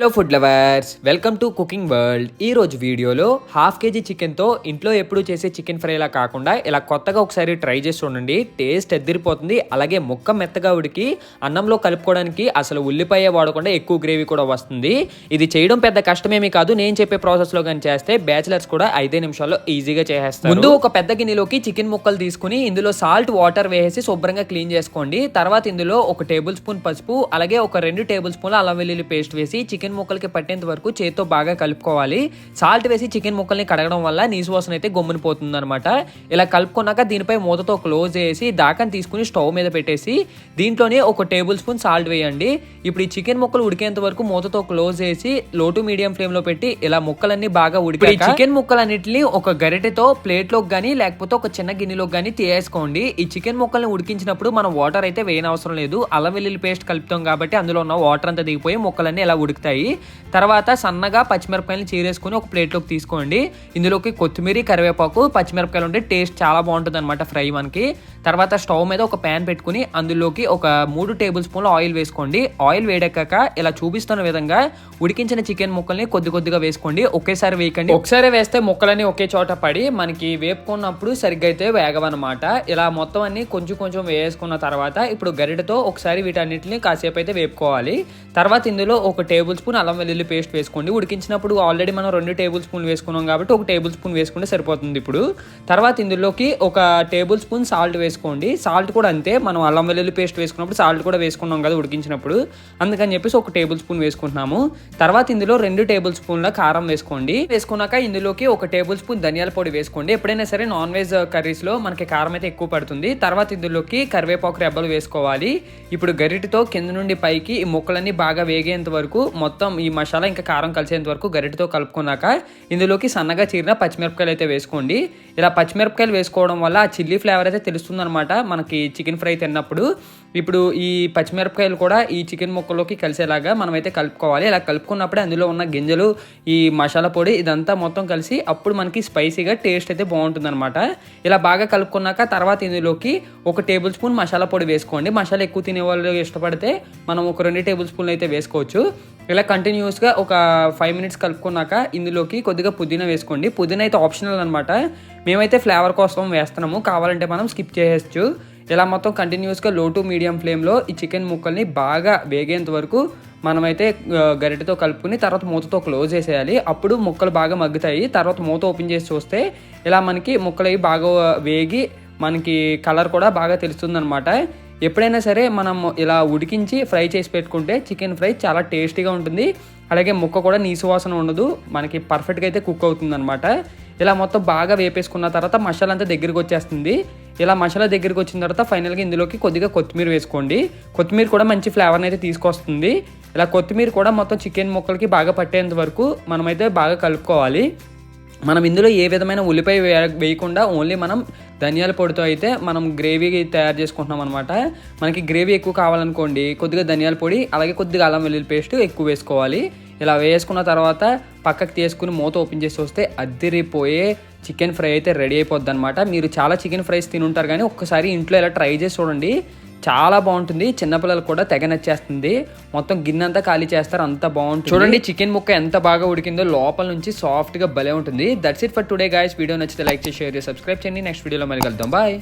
Hello food lovers, welcome to cooking world. ఈ రోజు వీడియోలో హాఫ్ కేజీ చికెన్తో ఇంట్లో ఎప్పుడు చేసే చికెన్ ఫ్రైలా కాకుండా ఇలా కొత్తగా ఒకసారి ట్రై చేసి చూడండి. టేస్ట్ ఎదిరిపోతుంది. అలాగే ముక్క మెత్తగా ఉడికి అన్నంలో కలుపుకోవడానికి అసలు ఉల్లిపాయ వాడకుండా ఎక్కువ గ్రేవీ కూడా వస్తుంది. ఇది చేయడం పెద్ద కష్టమేమీ కాదు. నేను చెప్పే ప్రాసెస్లో కానీ చేస్తే బ్యాచిలర్స్ కూడా 5 నిమిషాల్లో ఈజీగా చేసేస్తారు. ముందు ఒక పెద్ద గిన్నెలోకి చికెన్ ముక్కలు తీసుకుని ఇందులో సాల్ట్ వాటర్ వేసి శుభ్రంగా క్లీన్ చేసుకోండి. తర్వాత ఇందులో 1 టేబుల్ స్పూన్ పసుపు, అలాగే ఒక 2 టేబుల్ స్పూన్ల అల్లం వెల్లుల్లి పేస్ట్ వేసి చికెన్ ముక్కలకి పట్టేంత వరకు చేత్తో బాగా కలుపుకోవాలి. సాల్ట్ వేసి చికెన్ ముక్కల్ని కడగడం వల్ల నీసు వాసన అయితే గమ్ముని పోతుంది అనమాట. ఇలా కలుపుకున్నాక దీనిపై మూతతో క్లోజ్ చేసి దాకాన్ని తీసుకుని స్టవ్ మీద పెట్టేసి దీంట్లోనే 1 టేబుల్ స్పూన్ సాల్ట్ వేయండి. ఇప్పుడు ఈ చికెన్ ముక్కలు ఉడికేంత వరకు మూతతో క్లోజ్ చేసి లో టు మీడియం ఫ్లేమ్ లో పెట్టి ఇలా ముక్కలన్నీ బాగా ఉడికి చికెన్ ముక్కలన్నిటిని ఒక గరిటెతో ప్లేట్ లోకి గానీ లేకపోతే ఒక చిన్న గిన్నెలోకి గానీ తీసేసుకోండి. ఈ చికెన్ ముక్కల్ని ఉడికించినప్పుడు మనం వాటర్ అయితే వేయనవసరం లేదు. అల్లం వెల్లుల్లి పేస్ట్ కలుపుతాం కాబట్టి అందులో ఉన్న వాటర్ అంతా దిగిపోయి ముక్కలన్నీ ఇలా ఉడుకుతాయి. తర్వాత సన్నగా పచ్చిమిరపకాయలు చీరేసుకుని ఒక ప్లేట్లోకి తీసుకోండి. ఇందులోకి కొత్తిమీర, కరివేపాకు, పచ్చిమిరపకాయలు ఉంటే టేస్ట్ చాలా బాగుంటుంది అనమాట ఫ్రై మనకి. తర్వాత స్టవ్ మీద ఒక ప్యాన్ పెట్టుకుని అందులోకి ఒక 3 టేబుల్ స్పూన్ల ఆయిల్ వేసుకోండి. ఆయిల్ వేడెక్కాక ఇలా చూపిస్తున్న విధంగా ఉడికించిన చికెన్ ముక్కల్ని కొద్దిగా వేసుకోండి. ఒకేసారి వేయకండి. ఒకసారి వేస్తే ముక్కలన్నీ ఒకే చోట పడి మనకి వేపుకున్నప్పుడు సరిగ్గా అయితే వేగవన్నమాట. ఇలా మొత్తం అన్ని కొంచెం వేసుకున్న తర్వాత ఇప్పుడు గరిటెతో ఒకసారి వీటన్నిటిని కాసేపు అయితే వేపుకోవాలి. తర్వాత ఇందులో 1 టేబుల్ స్పూన్ అల్లం వెల్లుల్లి పేస్ట్ వేసుకోండి. ఉడికించినప్పుడు ఆల్రెడీ మనం 2 టేబుల్ స్పూన్లు వేసుకున్నాం కాబట్టి 1 టేబుల్ స్పూన్ వేసుకుంటే సరిపోతుంది. ఇప్పుడు తర్వాత ఇందులోకి 1 టేబుల్ స్పూన్ సాల్ట్ వేసుకోండి. సాల్ట్ కూడా అంతే, మనం అల్లం వెల్లుల్లి పేస్ట్ వేసుకున్నప్పుడు సాల్ట్ కూడా వేసుకున్నాం కదా ఉడికించినప్పుడు, అందుకని చెప్పేసి 1 టేబుల్ స్పూన్ వేసుకుంటున్నాము. తర్వాత ఇందులో 2 టేబుల్ స్పూన్ల కారం వేసుకోండి. వేసుకున్నాక ఇందులోకి 1 టేబుల్ స్పూన్ ధనియాల పొడి వేసుకోండి. ఎప్పుడైనా సరే నాన్ వెజ్ కర్రీస్ లో మనకి కారం అయితే ఎక్కువ పడుతుంది. తర్వాత ఇందులోకి కరివేపాకు రెబ్బలు వేసుకోవాలి. ఇప్పుడు గరిటెతో కింద నుండి పైకి ఈ ముక్కలన్నీ బాగా వేగేంత వరకు మొత్తం ఈ మసాలా ఇంకా కారం కలిసేంత వరకు గరిటెతో కలుపుకున్నాక ఇందులోకి సన్నగా చీరిన పచ్చిమిరపకాయలు అయితే వేసుకోండి. ఇలా పచ్చిమిరపకాయలు వేసుకోవడం వల్ల ఆ చిల్లీ ఫ్లేవర్ అయితే తెలుస్తుంది అనమాట మనకి చికెన్ ఫ్రై తిన్నప్పుడు. ఇప్పుడు ఈ పచ్చిమిరపకాయలు కూడా ఈ చికెన్ ముక్కలోకి కలిసేలాగా మనం అయితే కలుపుకోవాలి. ఇలా కలుపుకున్నప్పుడే అందులో ఉన్న గింజలు, ఈ మసాలా పొడి ఇదంతా మొత్తం కలిసి అప్పుడు మనకి స్పైసీగా టేస్ట్ అయితే బాగుంటుంది అనమాట. ఇలా బాగా కలుపుకున్నాక తర్వాత ఇందులోకి 1 టేబుల్ స్పూన్ మసాలా పొడి వేసుకోండి. మసాలా ఎక్కువ తినే వాళ్ళు ఇష్టపడితే మనం ఒక 2 టేబుల్ స్పూన్లు అయితే వేసుకోవచ్చు. ఇలా కంటిన్యూస్గా ఒక 5 మినిట్స్ కలుపుకున్నాక ఇందులోకి కొద్దిగా పుదీనా వేసుకోండి. పుదీనా అయితే ఆప్షనల్ అనమాట, మేమైతే ఫ్లేవర్ కోసం వేస్తున్నాము, కావాలంటే మనం స్కిప్ చేయొచ్చు. ఇలా మొత్తం కంటిన్యూస్గా లో టు మీడియం ఫ్లేమ్లో ఈ చికెన్ ముక్కల్ని బాగా వేగేంత వరకు మనమైతే గరిటెతో కలుపుకుని తర్వాత మూతతో క్లోజ్ చేసేయాలి. అప్పుడు ముక్కలు బాగా మగ్గుతాయి. తర్వాత మూత ఓపెన్ చేసి చూస్తే ఇలా మనకి ముక్కలు బాగా వేగి మనకి కలర్ కూడా బాగా తెలుస్తుంది అనమాట. ఎప్పుడైనా సరే మనం ఇలా ఉడికించి ఫ్రై చేసి పెట్టుకుంటే చికెన్ ఫ్రై చాలా టేస్టీగా ఉంటుంది. అలాగే ముక్క కూడా నీసు వాసన ఉండదు, మనకి పర్ఫెక్ట్గా అయితే కుక్ అవుతుంది అనమాట. ఇలా మొత్తం బాగా వేపేసుకున్న తర్వాత మసాలా అంతా దగ్గరికి వచ్చేస్తుంది. ఇలా మసాలా దగ్గరికి వచ్చిన తర్వాత ఫైనల్గా ఇందులోకి కొద్దిగా కొత్తిమీర వేసుకోండి. కొత్తిమీర కూడా మంచి ఫ్లేవర్ని అయితే తీసుకొస్తుంది. ఇలా కొత్తిమీర కూడా మొత్తం చికెన్ ముక్కలకి బాగా పట్టేంత వరకు మనమైతే బాగా కలుపుకోవాలి. మనం ఇందులో ఏ విధమైన ఉల్లిపాయ వేయకుండా ఓన్లీ మనం ధనియాల పొడితో అయితే మనం గ్రేవీ తయారు చేసుకుంటున్నాం అనమాట. మనకి గ్రేవీ ఎక్కువ కావాలనుకోండి కొద్దిగా ధనియాల పొడి అలాగే కొద్దిగా అల్లం వెల్లుల్లి పేస్ట్ ఎక్కువ వేసుకోవాలి. ఇలా వేసుకున్న తర్వాత పక్కకు తీసుకుని మూత ఓపెన్ చేసి వస్తే అద్దిరిపోయే చికెన్ ఫ్రై అయితే రెడీ అయిపోద్ది అనమాట. మీరు చాలా చికెన్ ఫ్రైస్ తినుంటారు కానీ ఒక్కసారి ఇంట్లో ఇలా ట్రై చేసి చూడండి, చాలా బాగుంటుంది. చిన్నపిల్లలు కూడా తెగ నచ్చేస్తుంది. మొత్తం గిన్నె అంతా ఖాళీ చేస్తారు, అంత బాగుంటుంది. చూడండి చికెన్ ముక్క ఎంత బాగా ఉడికిందో, లోపల నుంచి సాఫ్ట్గా భలే ఉంటుంది. That's it for today guys. Video నచ్చితే లైక్ చేసి షేర్ చేసి సబ్స్క్రైబ్ చేయండి. నెక్స్ట్ వీడియోలో మళ్ళీ కలుద్దాం. బాయ్.